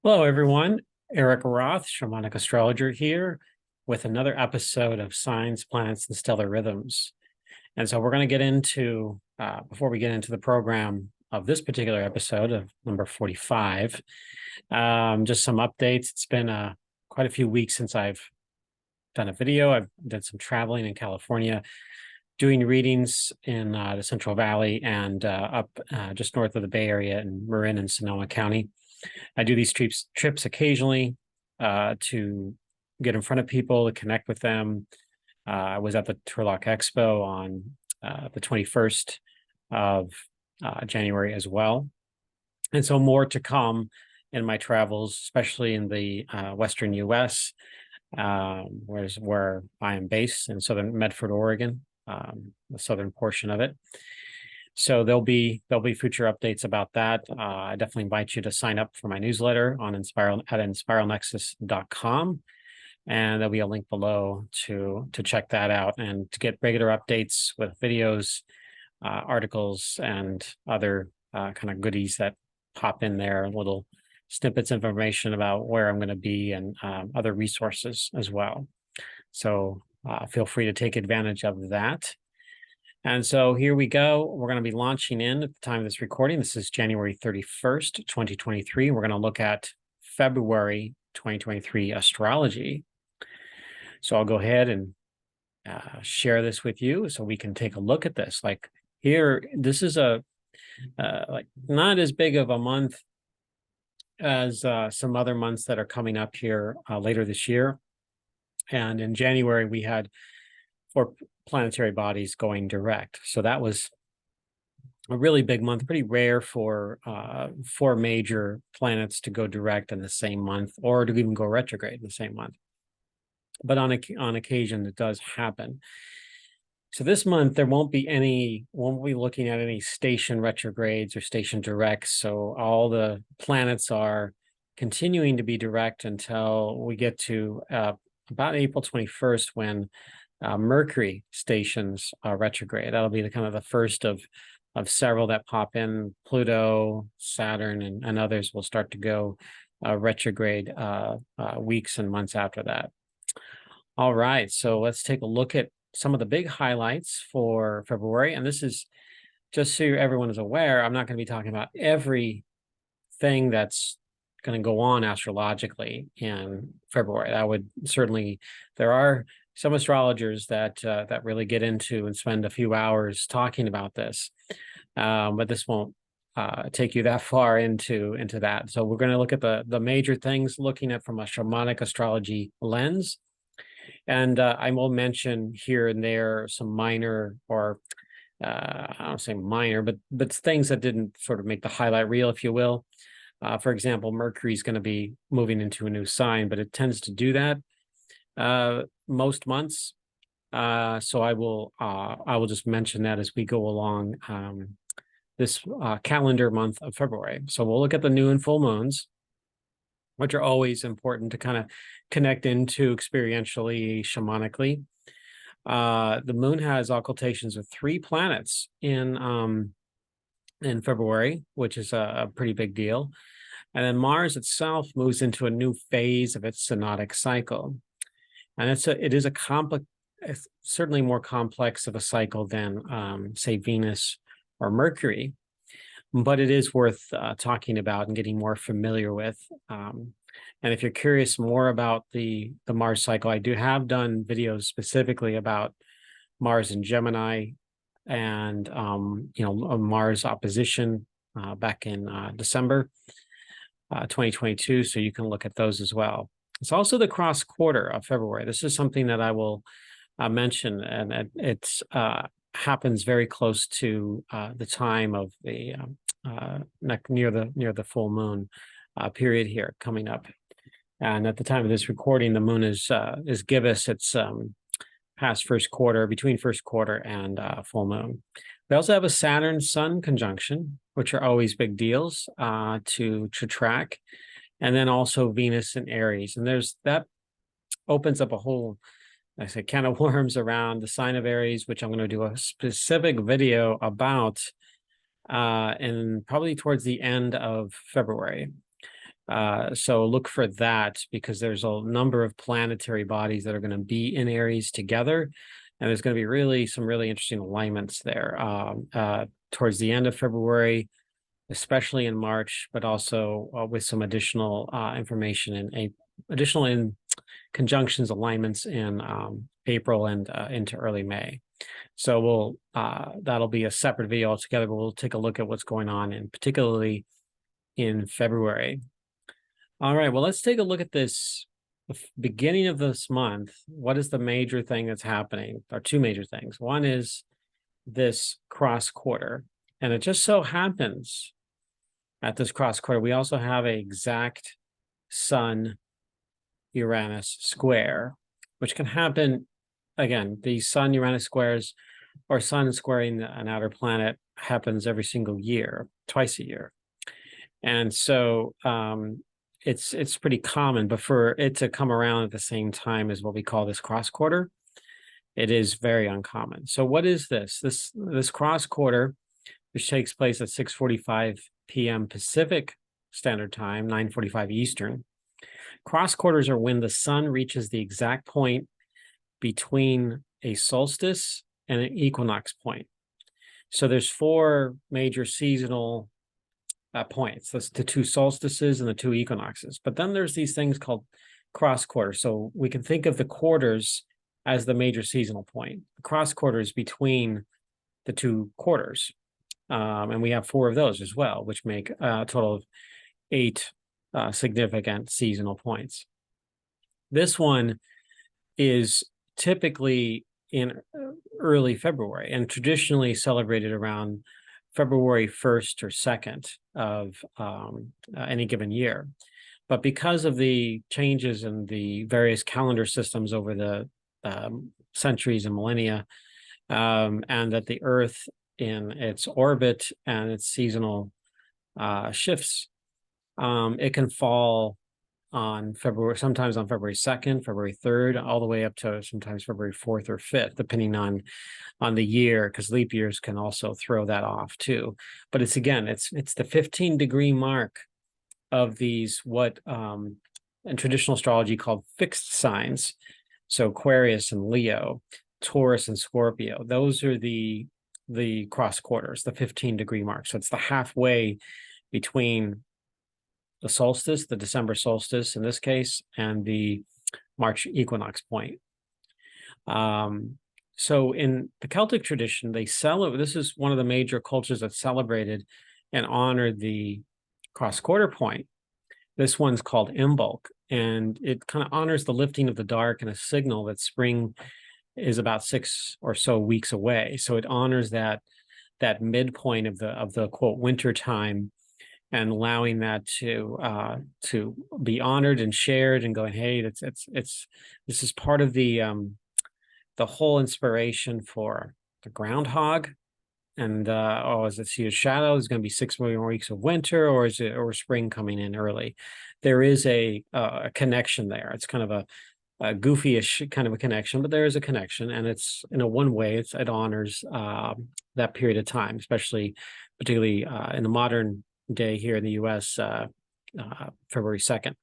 Hello, everyone. Eric Roth, shamanic astrologer here with another episode of Signs, Planets, and Stellar Rhythms. And so we're going to get into, before we get into the program of this particular episode of number 45, just some updates. It's been quite a few weeks since I've done a video. I've done some traveling in California, doing readings in the Central Valley and up just north of the Bay Area in Marin and Sonoma County. I do these trips occasionally to get in front of people, to connect with them. I was at the Turlock Expo on the 21st of January as well. And so more to come in my travels, especially in the Western US, where I am based in southern Medford, Oregon, the southern portion of it. So there'll be future updates about that. I definitely invite you to sign up for my newsletter on inspiralnexus.com, and there'll be a link below to check that out and to get regular updates with videos, articles, and other kind of goodies that pop in there, little snippets of information about where I'm going to be and other resources as well. So feel free to take advantage of that. And so here we go. We're going to be launching in at the time of this recording. This is January 31st, 2023. We're going to look at February 2023 astrology. So I'll go ahead and share this with you so we can take a look at this. Like here, this is like not as big of a month as some other months that are coming up here later this year. And in January, we had 4 planetary bodies going direct. So that was a really big month, pretty rare for 4 major planets to go direct in the same month or to even go retrograde in the same month. But on occasion, it does happen. So this month, there won't be looking at any station retrogrades or station directs. So all the planets are continuing to be direct until we get to about April 21st when Mercury stations retrograde. That'll be the kind of the first of several that pop in. Pluto, Saturn, and others will start to go retrograde weeks and months after that. All right, so let's take a look at some of the big highlights for February. And this is just so everyone is aware, I'm not going to be talking about everything that's going to go on astrologically in February. That would certainly, there are some astrologers that really get into and spend a few hours talking about this, but this won't take you that far into that. So we're going to look at the major things, looking at from a shamanic astrology lens, and I will mention here and there some minor, or I don't say minor, but things that didn't sort of make the highlight reel, if you will. For example, Mercury is going to be moving into a new sign, but it tends to do that most months. So I will just mention that as we go along this calendar month of February. So we'll look at the new and full moons, which are always important to kind of connect into experientially, shamanically. The moon has occultations with 3 planets in February, which is a pretty big deal. And then Mars itself moves into a new phase of its synodic cycle. And it is certainly more complex of a cycle than, say, Venus or Mercury, but it is worth talking about and getting more familiar with. And if you're curious more about the Mars cycle, I have done videos specifically about Mars in Gemini and Mars opposition back in December 2022. So you can look at those as well. It's also the cross quarter of February. This is something that I will mention, and it happens very close to the time of the near the full moon period here coming up. And at the time of this recording, the moon is gibbous. It's past first quarter, between first quarter and full moon. We also have a Saturn-Sun conjunction, which are always big deals to track. And then also Venus and Aries. And that opens up a whole, I say, can of worms around the sign of Aries, which I'm going to do a specific video about and probably towards the end of February. So look for that, because there's a number of planetary bodies that are going to be in Aries together. And there's going to be some really interesting alignments there towards the end of February, especially in March, but also with some additional information and additional in conjunctions, alignments in April and into early May. So that'll be a separate video altogether, but we'll take a look at what's going on, and particularly in February. All right, well, let's take a look at this beginning of this month. What is the major thing that's happening? There are two major things. One is this cross quarter, and it just so happens at this cross quarter, we also have an exact Sun Uranus square, which can happen. Again, the Sun Uranus squares, or Sun squaring an outer planet, happens every single year, twice a year. And so it's pretty common, but for it to come around at the same time as what we call this cross quarter, it is very uncommon. So what is this? This cross quarter, which takes place at 6:45 p.m. Pacific Standard Time, 9:45 Eastern. Cross quarters are when the sun reaches the exact point between a solstice and an equinox point. So there's four major seasonal points. That's the two solstices and the two equinoxes. But then there's these things called cross quarters. So we can think of the quarters as the major seasonal point. The cross quarters between the two quarters. And we have four of those as well, which make a total of 8 significant seasonal points. This one is typically in early February and traditionally celebrated around February 1st or 2nd of any given year. But because of the changes in the various calendar systems over the centuries and millennia, and that the Earth in its orbit and its seasonal shifts, it can fall on sometimes on February 2nd, February 3rd, all the way up to sometimes February 4th or 5th, depending on the year, because leap years can also throw that off too. But it's the 15-degree mark of these what in traditional astrology called fixed signs. So Aquarius and Leo, Taurus and Scorpio, those are the cross quarters, the 15-degree mark. So it's the halfway between the solstice, the December solstice in this case, and the March equinox point. So in the Celtic tradition, this is one of the major cultures that celebrated and honored the cross quarter point. This one's called Imbolc, and it kind of honors the lifting of the dark and a signal that spring is about 6 or so weeks away. So it honors that midpoint of the quote winter time, and allowing that to be honored and shared, and going, hey, this is part of the whole inspiration for the groundhog. And is it see a shadow? Is going to be 6 more weeks of winter, or is it spring coming in early? There is a connection there. It's kind of a goofy-ish kind of a connection, but there is a connection, and it's one way it honors that period of time, particularly in the modern day here in the U.S., February 2nd.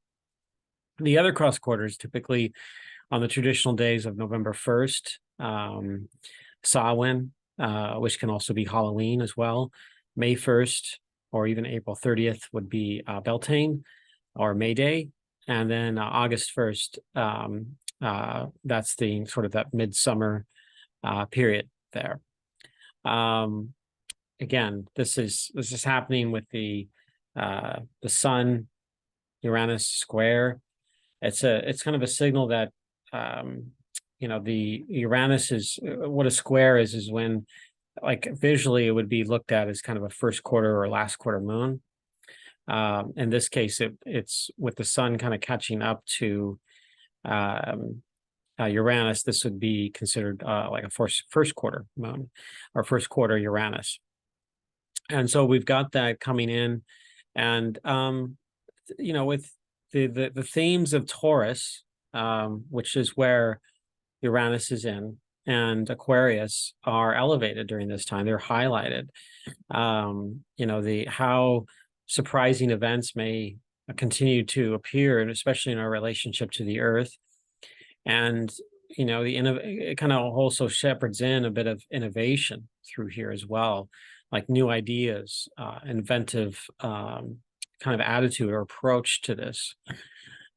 The other cross quarters, typically on the traditional days of November 1st, Samhain, which can also be Halloween as well. May 1st or even April 30th would be Beltane or May Day. And then August 1st, that's the sort of that midsummer period there. Again, this is happening with the Sun Uranus square. It's kind of a signal that the Uranus is what a square is when, like, visually it would be looked at as kind of a first quarter or last quarter moon. In this case, it's with the sun kind of catching up to Uranus. This would be considered like a first quarter moon or first quarter Uranus. And so we've got that coming in, and with the themes of Taurus, which is where Uranus is in, and Aquarius are elevated during this time. They're highlighted. How surprising events may continue to appear, and especially in our relationship to the earth. And, you know, it kind of also shepherds in a bit of innovation through here as well, like new ideas, inventive kind of attitude or approach to this.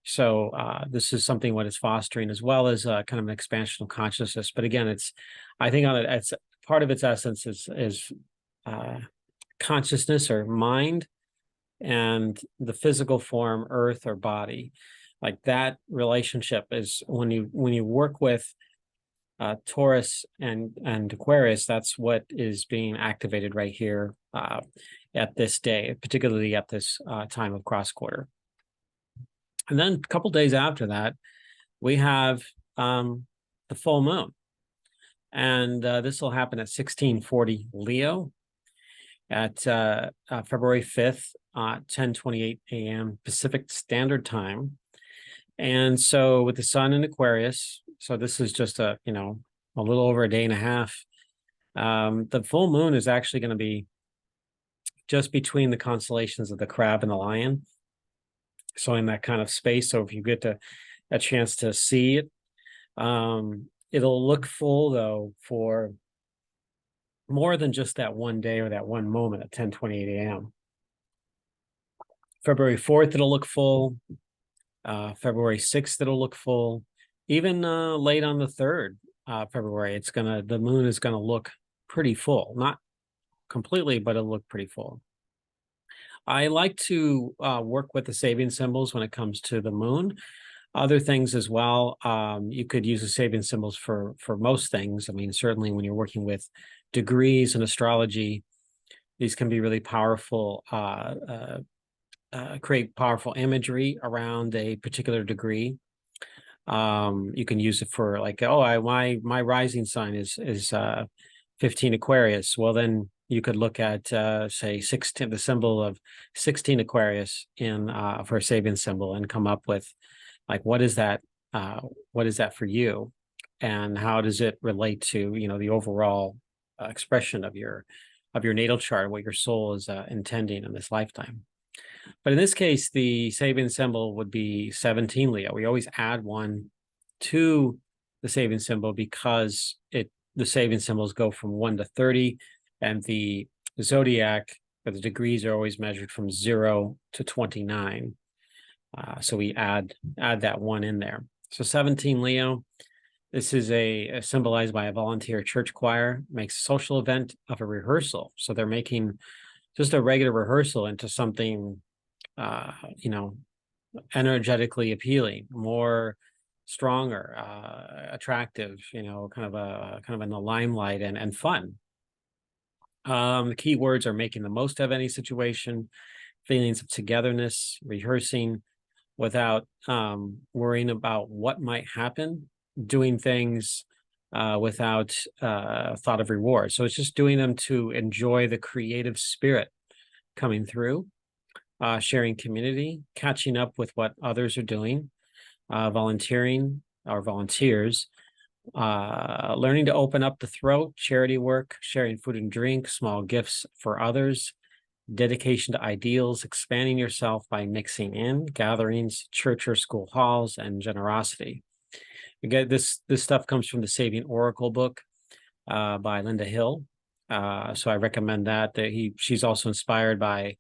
So this is something what it's fostering, as well as kind of an expansion of consciousness. But again, I think it's part of its essence is consciousness or mind, and the physical form, earth or body. Like that relationship is when you work with Taurus and Aquarius, that's what is being activated right here at this day, particularly at this time of cross quarter. And then a couple days after that, we have the full moon. And this will happen at 1640 Leo at February 5th, 10:28 a.m. Pacific Standard Time. And so with the sun in Aquarius, so this is just a little over a day and a half. The full moon is actually going to be just between the constellations of the Crab and the Lion. So in that kind of space. So if you get a chance to see it, it'll look full though for more than just that one day or that one moment at 10:28 a.m. February 4th, it'll look full. February 6th, it'll look full. Even late on the 3rd February, the moon is gonna look pretty full. Not completely, but it'll look pretty full. I like to work with the Sabian symbols when it comes to the moon. Other things as well. You could use the Sabian symbols for most things. I mean, certainly when you're working with degrees in astrology, these can be really powerful, create powerful imagery around a particular degree. You can use it for like, my rising sign is 15 Aquarius. Well, then you could look at say 16, the symbol of 16 Aquarius in for a Sabian symbol, and come up with like, what is that for you, and how does it relate to the overall expression of your natal chart, what your soul is intending in this lifetime. But in this case, the Sabian symbol would be 17 Leo. We always add one to the Sabian symbol because the Sabian symbols go from 1 to 30, and the zodiac, or the degrees, are always measured from 0 to 29. So we add that one in there. So 17 Leo, this is symbolized by a volunteer church choir, makes a social event of a rehearsal. So they're making just a regular rehearsal into something, energetically appealing, more stronger, attractive, kind of in the limelight and fun. The key words are making the most of any situation, feelings of togetherness, rehearsing without worrying about what might happen, doing things without thought of reward. So it's just doing them to enjoy the creative spirit coming through, sharing community, catching up with what others are doing, volunteering or volunteers, learning to open up the throat, charity work, sharing food and drink, small gifts for others, dedication to ideals, expanding yourself by mixing in gatherings, church or school halls, and generosity. Again, this stuff comes from the Sabian Oracle book by Linda Hill. So I recommend that. She's also inspired by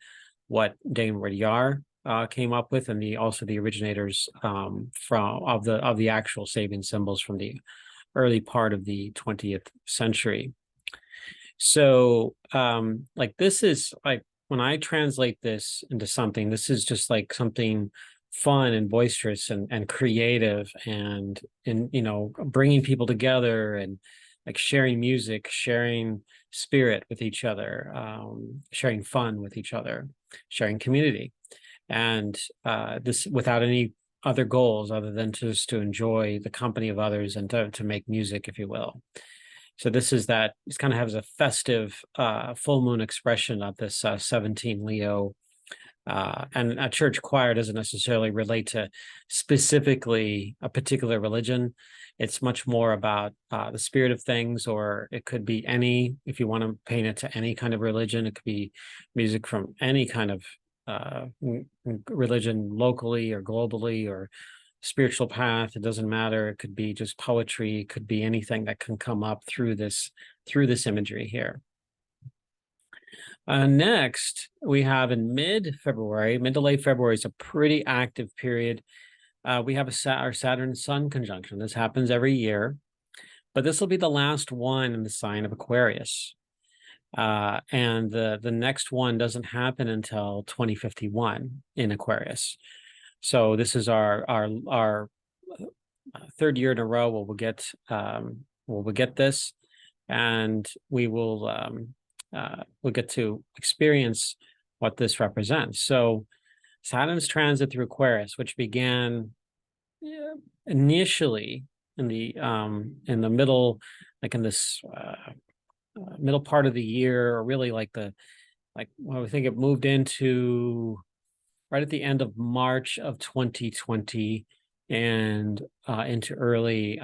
what Dane Rudyard came up with, and also the originators of the actual Sabian symbols from the early part of the 20th century. So like, this is like, when I translate this into something, this is just like something fun and boisterous and creative, and bringing people together, and like sharing music, sharing spirit with each other, sharing fun with each other, sharing community, and this without any other goals other than just to enjoy the company of others and to make music, if you will. So this kind of has a festive full moon expression of this 17 Leo. And a church choir doesn't necessarily relate to specifically a particular religion. It's much more about the spirit of things, or it could be if you want to paint it to any kind of religion, it could be music from any kind of religion locally or globally or spiritual path. It doesn't matter. It could be just poetry. It could be anything that can come up through this imagery here. Next, we have in mid-February, mid to late February is a pretty active period. We have our Saturn-Sun conjunction. This happens every year, but this will be the last one in the sign of Aquarius. And the next one doesn't happen until 2051 in Aquarius. So this is our third year in a row where we'll get this, and we will we'll get to experience what this represents. So Saturn's transit through Aquarius, which began initially in the middle, like in this middle part of the year, or really like I think it moved into right at the end of March of 2020 and into early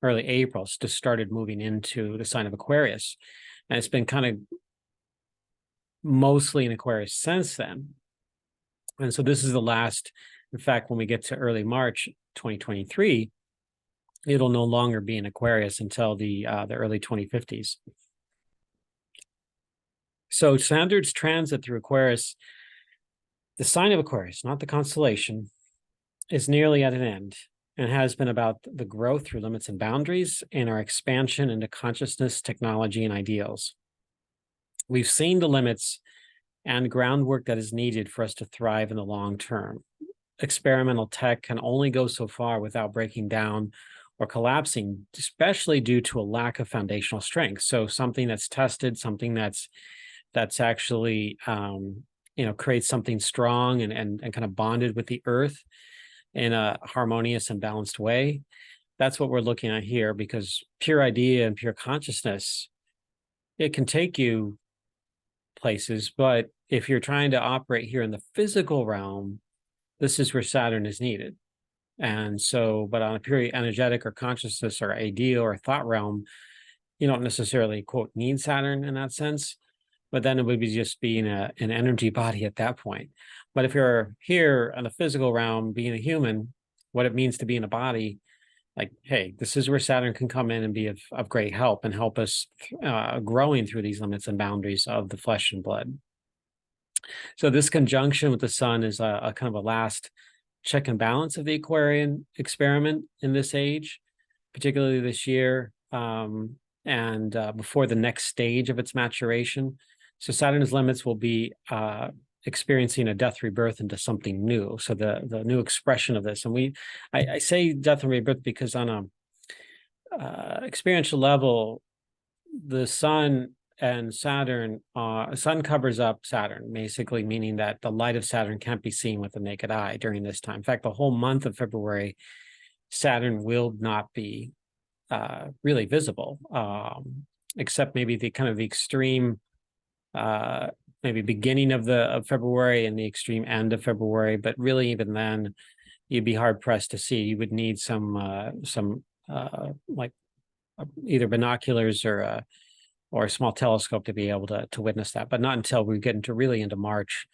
April, so just started moving into the sign of Aquarius. And it's been kind of mostly in Aquarius since then. And so this is the last, in fact, when we get to early March 2023, it'll no longer be in Aquarius until the early 2050s. So Saturn's transit through Aquarius, the sign of Aquarius, not the constellation, is nearly at an end, and has been about the growth through limits and boundaries and our expansion into consciousness, technology, and ideals. We've seen the limits and groundwork that is needed for us to thrive in the long term. Experimental tech can only go so far without breaking down or collapsing, especially due to a lack of foundational strength. So something that's tested, something that's actually creates something strong and kind of bonded with the earth in a harmonious and balanced way. That's what we're looking at here, because pure idea and pure consciousness, it can take you places, but if you're trying to operate here in the physical realm, this is where Saturn is needed. And so, but on a pure energetic or consciousness or idea or thought realm, you don't necessarily, quote, need Saturn in that sense, but then it would be just being an energy body at that point. But if you're here in the physical realm, being a human, what it means to be in a body, like, hey, this is where Saturn can come in and be of great help and help us growing through these limits and boundaries of the flesh and blood. So this conjunction with the sun is a kind of a last check and balance of the Aquarian experiment in this age, particularly this year, and before the next stage of its maturation. So Saturn's limits will be experiencing a death rebirth into something new. So the new expression of this, and I say death and rebirth because on a experiential level, the sun and Saturn, sun covers up Saturn, basically meaning that the light of Saturn can't be seen with the naked eye during this time. In fact, the whole month of February, Saturn will not be really visible, except maybe the kind of the extreme maybe beginning of February and the extreme end of February, but really even then, you'd be hard pressed to see. You would need some like either binoculars or a small telescope to be able to witness that, but not until we get into March,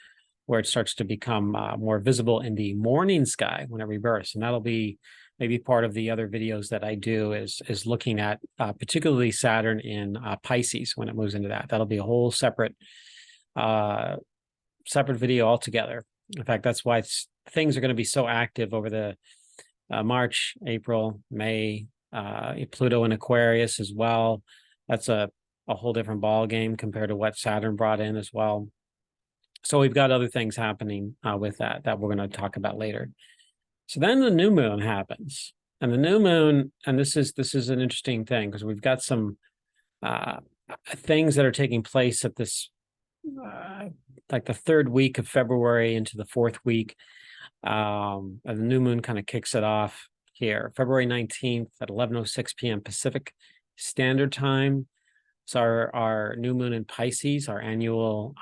where it starts to become more visible in the morning sky when it rebirths, and that'll be maybe part of the other videos that I do is looking at particularly Saturn in Pisces when it moves into that. That'll be a whole separate video altogether. In fact, that's why things are going to be so active over the March, April, May, Pluto in Aquarius as well. That's a whole different ball game compared to what Saturn brought in as well. So we've got other things happening with that we're going to talk about later. So then the new moon happens, and the new moon, and this is an interesting thing because we've got some things that are taking place at this like the third week of February into the fourth week. And the new moon kind of kicks it off here, February 19th at 11:06 p.m. Pacific Standard Time. It's our new moon in Pisces, our annual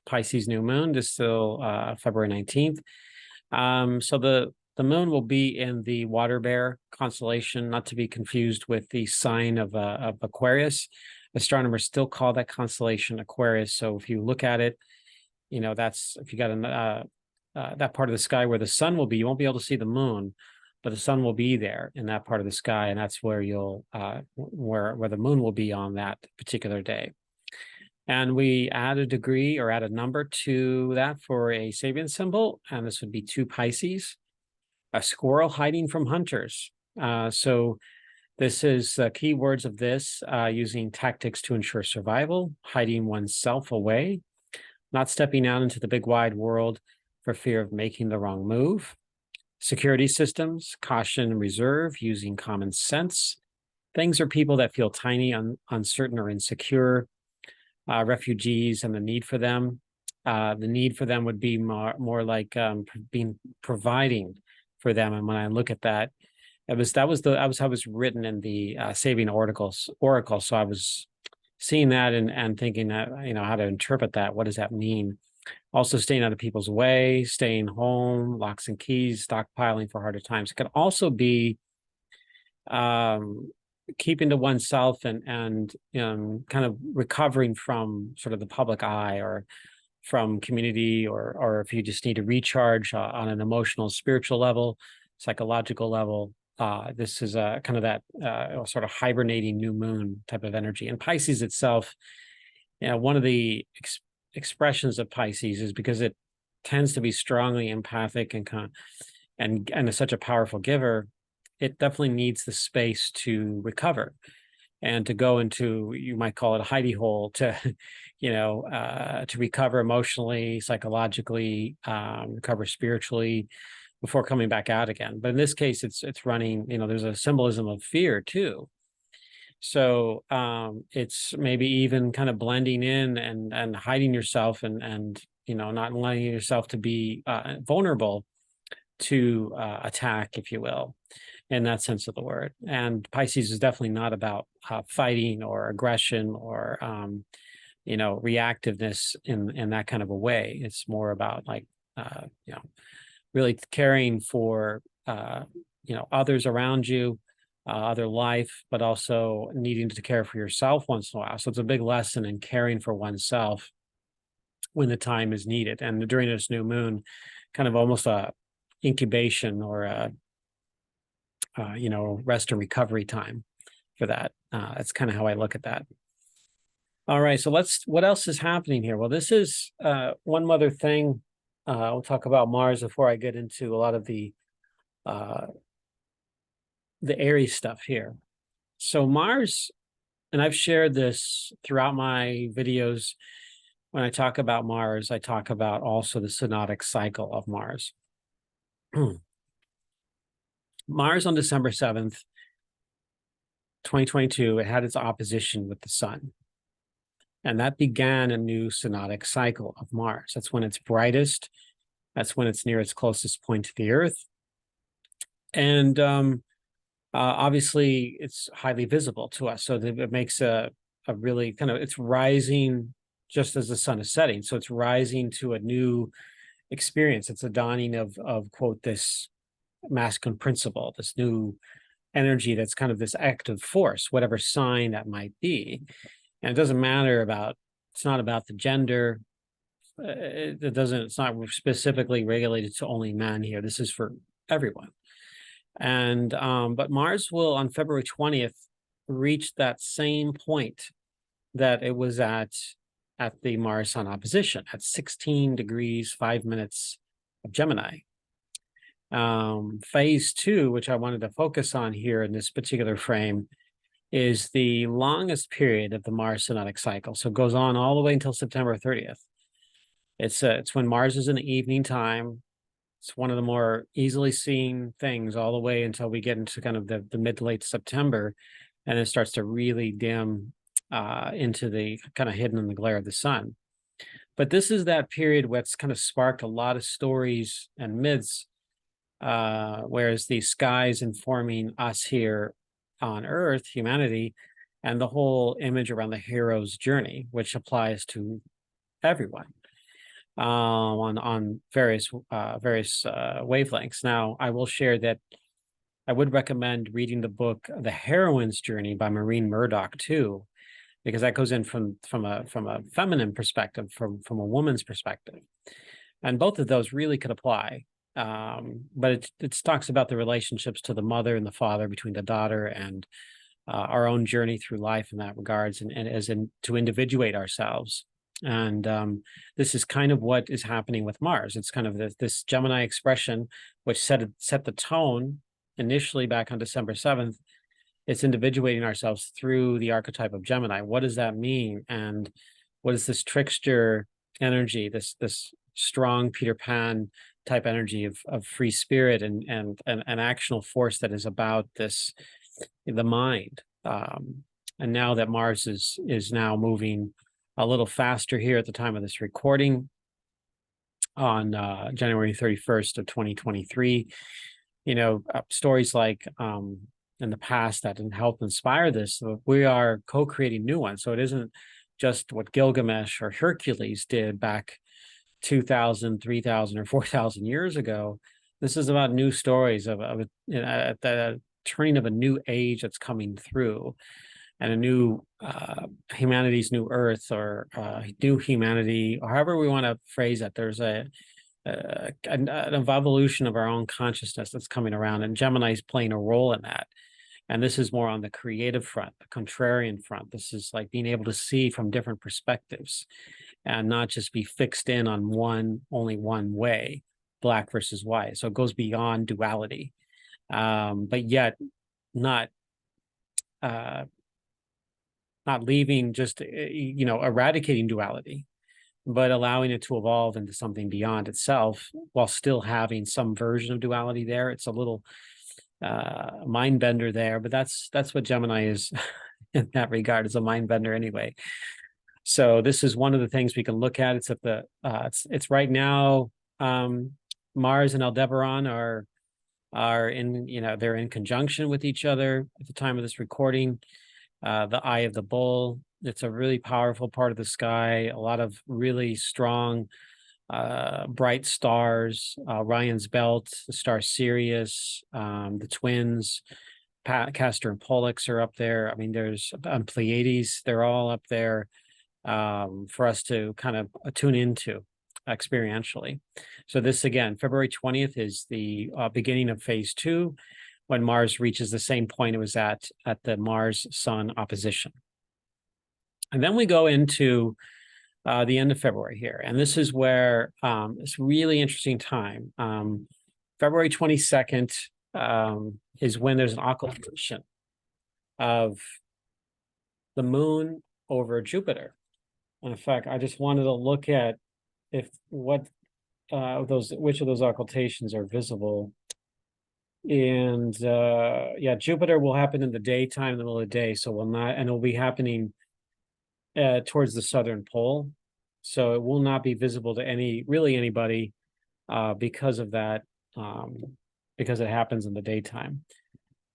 Pisces new moon is still February 19th. So the moon will be in the Water Bear constellation, not to be confused with the sign of Aquarius. Astronomers still call that constellation Aquarius. So if you look at it, you know, that's if you got that part of the sky where the sun will be, you won't be able to see the moon, but the sun will be there in that part of the sky, and that's where you'll where the moon will be on that particular day. And we add a degree or add a number to that for a Sabian symbol, and this would be 2 Pisces, a squirrel hiding from hunters. So this is key words of this, using tactics to ensure survival, hiding oneself away, not stepping out into the big wide world for fear of making the wrong move. Security systems, caution and reserve, using common sense. Things or people that feel tiny, uncertain, or insecure. Refugees and the need for them. The need for them would be more like providing for them. And when I look at that, that was how it was written in the Sabian Oracle. So I was seeing that and thinking that, you know, how to interpret that. What does that mean? Also, staying out of people's way, staying home, locks and keys, stockpiling for harder times. It could also be keeping to oneself and kind of recovering from sort of the public eye or from community, or if you just need to recharge on an emotional, spiritual level, psychological level. This is kind of that sort of hibernating new moon type of energy. And Pisces itself, you know, one of the expressions of Pisces is because it tends to be strongly empathic and is such a powerful giver. It definitely needs the space to recover and to go into, you might call it a hidey hole, to, you know, to recover emotionally, psychologically, recover spiritually before coming back out again. But in this case, it's running, you know, there's a symbolism of fear too. So it's maybe even kind of blending in and hiding yourself and you know, not letting yourself to be vulnerable to attack, if you will, in that sense of the word. And Pisces is definitely not about fighting or aggression or you know, reactiveness in that kind of a way. It's more about like you know, really caring for you know, others around you, other life, but also needing to care for yourself once in a while. So it's a big lesson in caring for oneself when the time is needed. And during this new moon, kind of almost a incubation or a you know, rest and recovery time for that. That's kind of how I look at that. All right, so what else is happening here? Well, this is one other thing. We'll talk about Mars before I get into a lot of the Aries stuff here. So Mars, and I've shared this throughout my videos. When I talk about Mars, I talk about also the synodic cycle of Mars. Mars on December 7th, 2022, it had its opposition with the sun. And that began a new synodic cycle of Mars. That's when it's brightest. That's when it's near its closest point to the Earth. And obviously, it's highly visible to us. So it makes a really kind of, it's rising just as the sun is setting. So it's rising to a new experience. It's a dawning of quote, this masculine principle, this new energy that's kind of this active force, whatever sign that might be. And it doesn't matter about, it's not about the gender. It's not specifically regulated to only men here. This is for everyone. And but Mars will on February 20th reach that same point that it was at the Mars Sun opposition at 16 degrees 5 minutes of Gemini. Phase 2, which I wanted to focus on here in this particular frame, is the longest period of the Mars synodic cycle. So it goes on all the way until September 30th. It's when Mars is in the evening time. It's one of the more easily seen things all the way until we get into kind of the mid to late September, and it starts to really dim into the kind of hidden in the glare of the sun. But this is that period what's kind of sparked a lot of stories and myths, whereas the sky is informing us here on Earth, humanity, and the whole image around the hero's journey, which applies to everyone on various wavelengths. Now, I will share that I would recommend reading the book The Heroine's Journey by Maureen Murdoch too. because that goes in from a feminine perspective, from a woman's perspective, and both of those really could apply. But it talks about the relationships to the mother and the father, between the daughter, and our own journey through life in that regards, and as in to individuate ourselves. And this is kind of what is happening with Mars. It's kind of this Gemini expression, which set the tone initially back on December 7th. It's individuating ourselves through the archetype of Gemini. What does that mean? And what is this trickster energy, this strong Peter Pan type energy of free spirit and an actional force that is about the mind. And now that Mars is now moving a little faster here at the time of this recording on January 31st of 2023, stories like in the past that didn't help inspire this, so we are co-creating new ones. So it isn't just what Gilgamesh or Hercules did back 2,000, 3,000, or 4,000 years ago. This is about new stories of the turning of a new age that's coming through, and a new humanity's new earth, or new humanity, or however we want to phrase it. There's an evolution of our own consciousness that's coming around, and Gemini is playing a role in that. And this is more on the creative front, the contrarian front. This is like being able to see from different perspectives and not just be fixed in on only one way, black versus white. So it goes beyond duality, but yet not leaving, just eradicating duality, but allowing it to evolve into something beyond itself while still having some version of duality there. It's a little mind bender there, but that's what Gemini is in that regard. It's a mind bender anyway. So this is one of the things we can look at. It's at the it's right now, Mars and Aldebaran are in, they're in conjunction with each other at the time of this recording. The Eye of the Bull, it's a really powerful part of the sky, a lot of really strong bright stars, Orion's Belt, the star Sirius, the twins, Castor and Pollux are up there. I mean, there's Pleiades, they're all up there for us to kind of tune into experientially. So this, again, February 20th is the beginning of phase 2, when Mars reaches the same point it was at the Mars-Sun opposition. And then we go into the end of February here. And this is where it's really interesting time. February 22nd is when there's an occultation of the moon over Jupiter. And in fact, I just wanted to look at which of those occultations are visible. And yeah, Jupiter will happen in the daytime, in the middle of the day, so it'll be happening towards the southern pole, so it will not be visible to anybody because of that, because it happens in the daytime.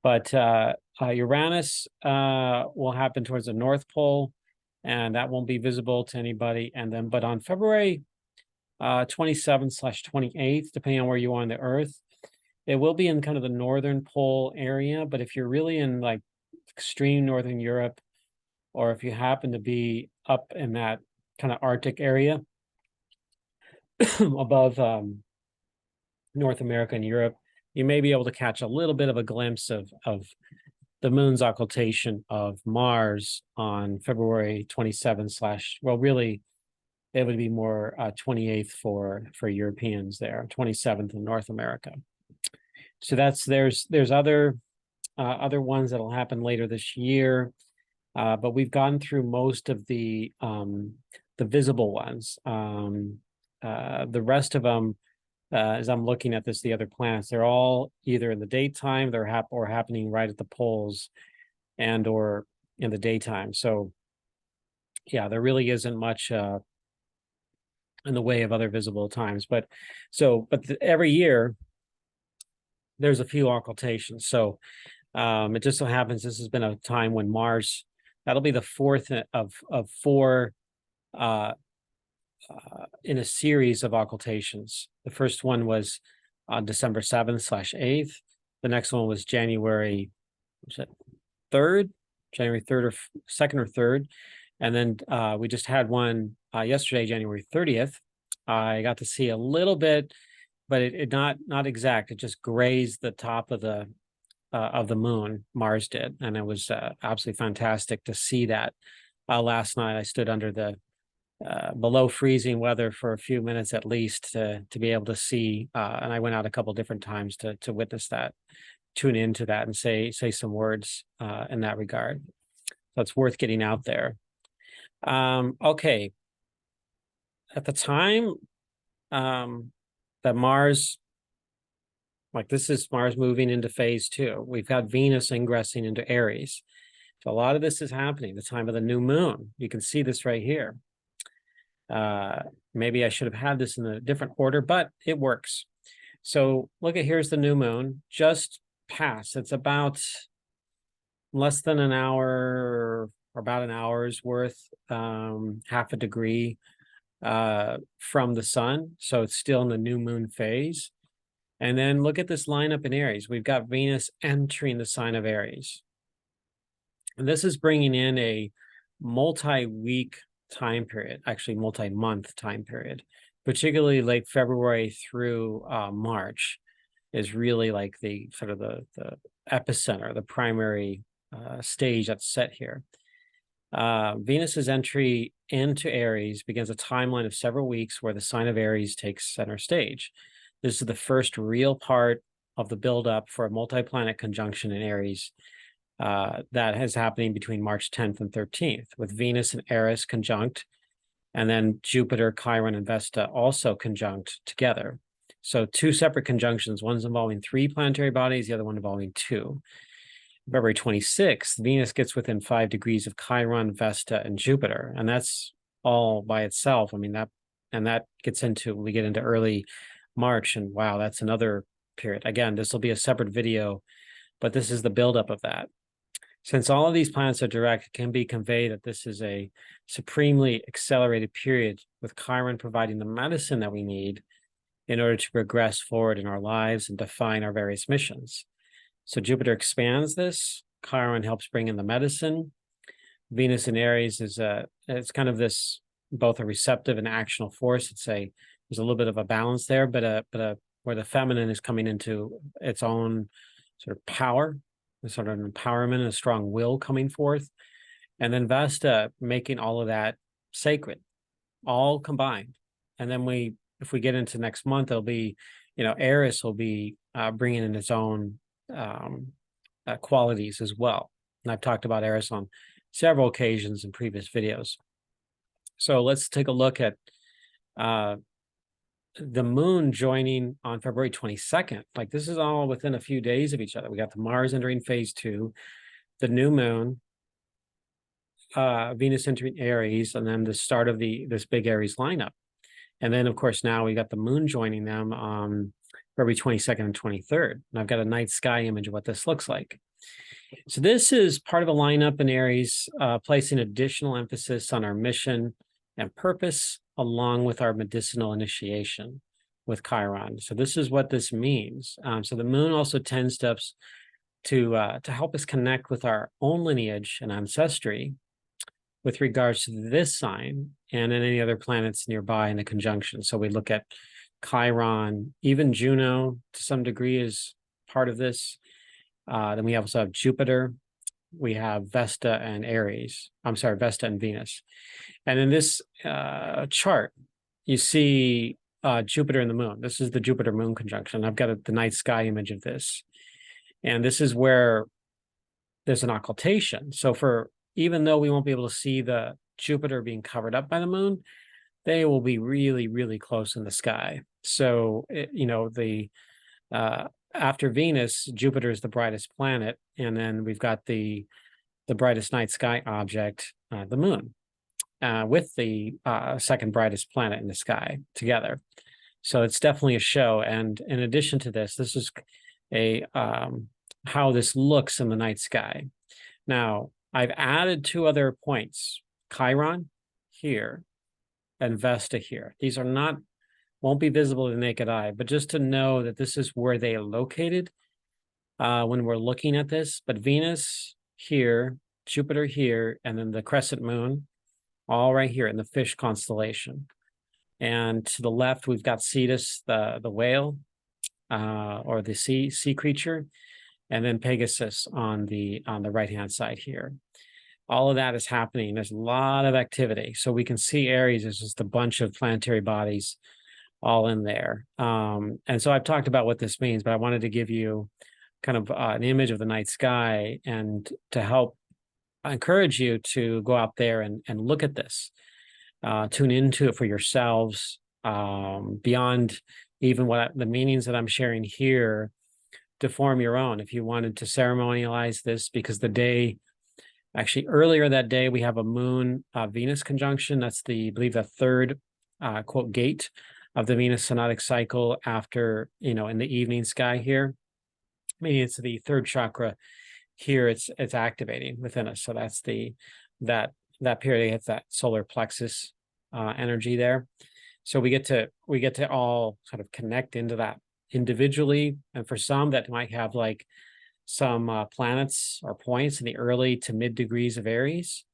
But Uranus will happen towards the North Pole, and that won't be visible to anybody. And then, but on February 27th/28th, depending on where you are on the Earth, it will be in kind of the northern pole area. But if you're really in like extreme northern Europe, or if you happen to be up in that kind of Arctic area above North America and Europe, you may be able to catch a little bit of a glimpse of the moon's occultation of Mars on February 27th/ well, really, it would be more 28th for Europeans there, 27th in North America. So there's other ones that'll happen later this year, but we've gone through most of the visible ones. The rest of them, as I'm looking at the other planets, they're all either in the daytime, they're happening right at the poles, or in the daytime. So yeah, there really isn't much in the way of other visible times. But every year there's a few occultations. So it just so happens this has been a time when Mars, that'll be the fourth of four in a series of occultations. The first one was on December 7th/8th. The next one was January 3rd, January 3rd or 2nd or 3rd. And then we just had one yesterday, January 30th. I got to see a little bit, but it not exact. It just grazed the top of the moon. Mars did, and it was absolutely fantastic to see that. Last night I stood under the below freezing weather for a few minutes at least to be able to see, and I went out a couple different times to witness that, tune into that, and say some words in that regard. So it's worth getting out there. Okay. At the time that Mars, like this is Mars moving into phase 2, we've got Venus ingressing into Aries. So a lot of this is happening the time of the new moon. You can see this right here. Maybe I should have had this in a different order, but it works. So look at, here's the new moon just passed. It's about less than an hour, or about an hour's worth, half a degree from the sun. So it's still in the new moon phase. And then look at this lineup in Aries. We've got Venus entering the sign of Aries. And this is bringing in a multi-week time period, actually multi-month time period, particularly late February through March is really like the sort of the epicenter, the primary stage that's set here. Venus's entry into Aries begins a timeline of several weeks where the sign of Aries takes center stage. This is the first real part of the buildup for a multi-planet conjunction in Aries that is happening between March 10th and 13th, with Venus and Eris conjunct, and then Jupiter, Chiron, and Vesta also conjunct together. So 2 separate conjunctions, one's involving 3 planetary bodies, the other one involving 2. February 26th, Venus gets within 5 degrees of Chiron, Vesta, and Jupiter, and that's all by itself. I mean, that gets into, we get into early March, and wow, that's another period. Again, this will be a separate video, but this is the buildup of that. Since all of these planets are direct, it can be conveyed that this is a supremely accelerated period, with Chiron providing the medicine that we need in order to progress forward in our lives and define our various missions. So Jupiter expands this, Chiron helps bring in the medicine. Venus in Aries is it's kind of this, both a receptive and actional force. There's a little bit of a balance there, but where the feminine is coming into its own sort of power, sort of an empowerment and a strong will coming forth. And then Vesta making all of that sacred, all combined. And then if we get into next month, it'll be, Aries will be bringing in its own qualities as well. And I've talked about Aries on several occasions in previous videos. So let's take a look at the moon joining on February 22nd. Like this is all within a few days of each other. We got the Mars entering phase 2, the new moon, Venus entering Aries, and then the start of this big Aries lineup. And then of course now we got the moon joining them on February 22nd and 23rd. And I've got a night sky image of what this looks like. So this is part of a lineup in Aries, placing additional emphasis on our mission and purpose, along with our medicinal initiation with Chiron. So this is what this means. So the moon also tends to help us connect with our own lineage and ancestry with regards to this sign and any other planets nearby in the conjunction. So we look at Chiron, even Juno to some degree is part of this. Then we also have Jupiter. We have Vesta and Vesta and Venus. And in this chart, you see Jupiter and the moon. This is the Jupiter-Moon conjunction. I've got the night sky image of this. And this is where there's an occultation. So even though we won't be able to see the Jupiter being covered up by the moon, they will be really, really close in the sky. So, after Venus, Jupiter is the brightest planet. And then we've got the brightest night sky object, the moon, with the second brightest planet in the sky together. So it's definitely a show. And in addition to this is how this looks in the night sky. Now, I've added 2 other points, Chiron here and Vesta here. These won't be visible to the naked eye, but just to know that this is where they are located when we're looking at this. But Venus here Jupiter here, and then the crescent moon, all right here in the fish constellation. And to the left, we've got Cetus, the whale, or the sea creature, and then Pegasus on the right-hand side here. All of that is happening. There's a lot of activity. So we can see Aries is just a bunch of planetary bodies all in there. And so I've talked about what this means, but I wanted to give you kind of an image of the night sky and to help encourage you to go out there and look at this, tune into it for yourselves, beyond even what the meanings that I'm sharing here, to form your own. If you wanted to ceremonialize this, because the day, actually earlier that day, we have a Moon Venus conjunction. That's I believe the third quote gate of the Venus synodic cycle after, in the evening sky here. Meaning it's the third chakra here. It's activating within us. So that's that period. It hits that solar plexus energy there. So we get to all sort of connect into that individually. And for some that might have like some planets or points in the early to mid degrees of Aries,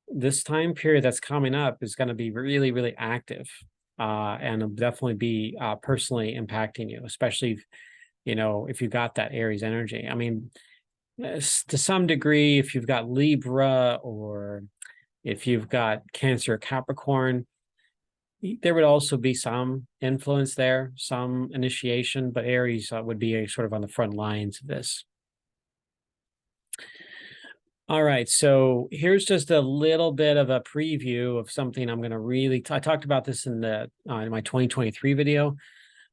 this time period that's coming up is going to be really, really active, and it'll definitely be personally impacting you, especially if you've got that Aries energy. I mean, to some degree, if you've got Libra or if you've got Cancer, Capricorn, there would also be some influence there, some initiation, but Aries would be sort of on the front lines of this. All right, so here's just a little bit of a preview of something I'm going to I talked about this in my 2023 video,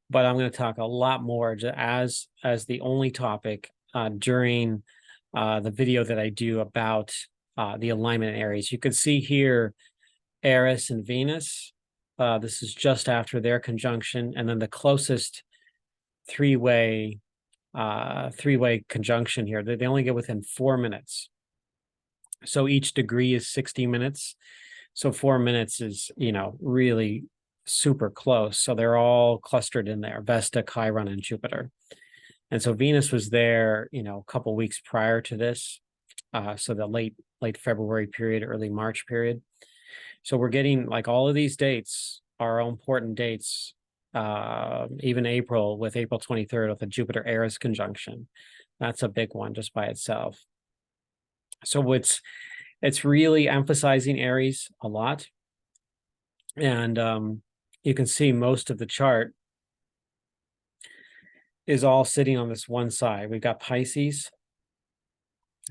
but I'm going to talk a lot more as the only topic during the video that I do about the alignment in Aries. You can see here Eris and Venus. This is just after their conjunction, and then the closest three-way conjunction here. They only get within 4 minutes. So each degree is 60 minutes. So 4 minutes is, really super close. So they're all clustered in there, Vesta, Chiron, and Jupiter. And so Venus was there, a couple weeks prior to this. So the late February period, early March period. So we're getting like all of these dates are important dates, even April, with April 23rd with the Jupiter-Eris conjunction. That's a big one just by itself. So it's really emphasizing Aries a lot. And you can see most of the chart is all sitting on this one side. We've got Pisces,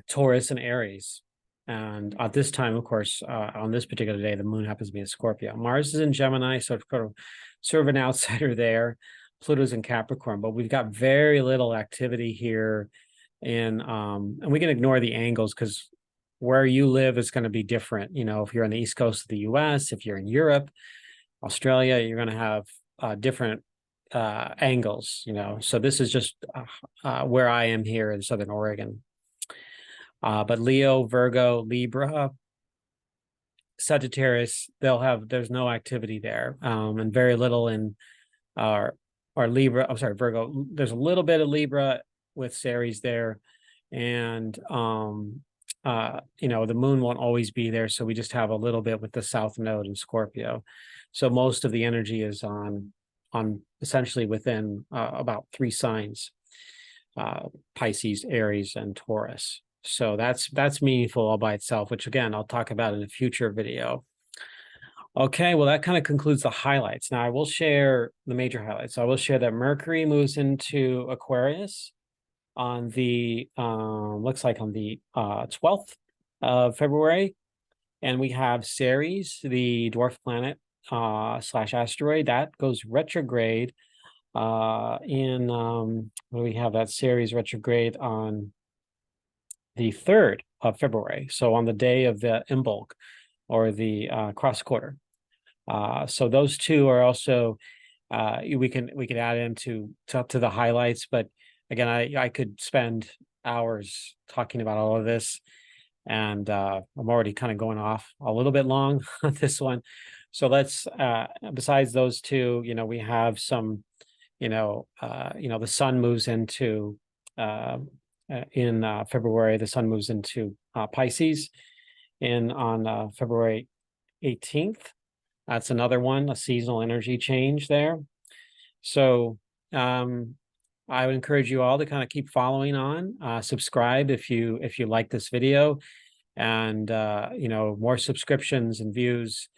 Taurus, and Aries. And at this time, of course, on this particular day, the moon happens to be in Scorpio. Mars is in Gemini, so it's sort of an outsider there. Pluto's in Capricorn, but we've got very little activity here. And we can ignore the angles because where you live is going to be different. If you're on the East Coast of the US, if you're in Europe, Australia, you're going to have different angles, So this is just where I am here in Southern Oregon. But Leo, Virgo, Libra, Sagittarius, there's no activity there, and very little in our Libra. I'm sorry, Virgo. There's a little bit of Libra with Ceres there, and the moon won't always be there, so we just have a little bit with the South Node in Scorpio. So most of the energy is on essentially within about 3 signs: Pisces, Aries, and Taurus. So that's meaningful all by itself, which again, I'll talk about in a future video. Okay, well, that kind of concludes the highlights. Now I will share the major highlights. So I will share that Mercury moves into Aquarius on the, looks like on the 12th of February. And we have Ceres, the dwarf planet / asteroid, that goes retrograde we have that Ceres retrograde on the 3rd of February. So on the day of the Imbolc, or the cross quarter. So those two are also, we could add into the highlights, but again, I could spend hours talking about all of this, and I'm already kind of going off a little bit long on this one. So let's, besides those two, we have some, the sun moves into in February, the sun moves into Pisces, and on February 18th. That's another one, a seasonal energy change there. So I would encourage you all to kind of keep following on, subscribe if you like this video, and you know, more subscriptions and views,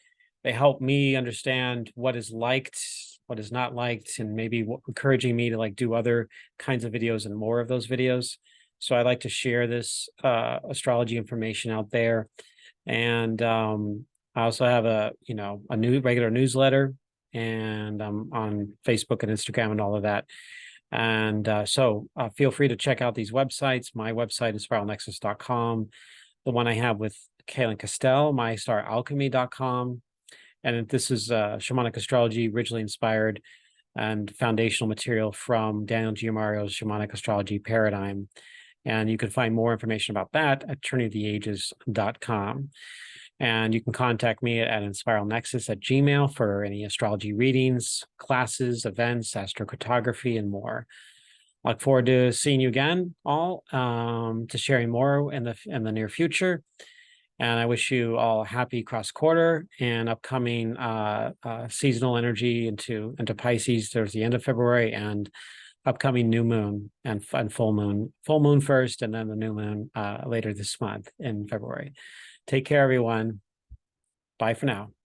they help me understand what is liked, what is not liked, and maybe encouraging me to like do other kinds of videos and more of those videos. So I like to share this astrology information out there. And I also have a new regular newsletter, and I'm on Facebook and Instagram and all of that. And so feel free to check out these websites. My website is spiralnexus.com. The one I have with Kaylin Castell, mystaralchemy.com. And this is shamanic astrology, originally inspired and foundational material from Daniel Giamario's shamanic astrology paradigm. And you can find more information about that at turningoftheages.com. And you can contact me at inspiralnexus@gmail.com for any astrology readings, classes, events, astrocartography, and more. I look forward to seeing you again, all, to sharing more in the near future. And I wish you all happy cross quarter and upcoming seasonal energy into Pisces towards the end of February, and upcoming new moon and full moon first, and then the new moon later this month in February. Take care, everyone. Bye for now.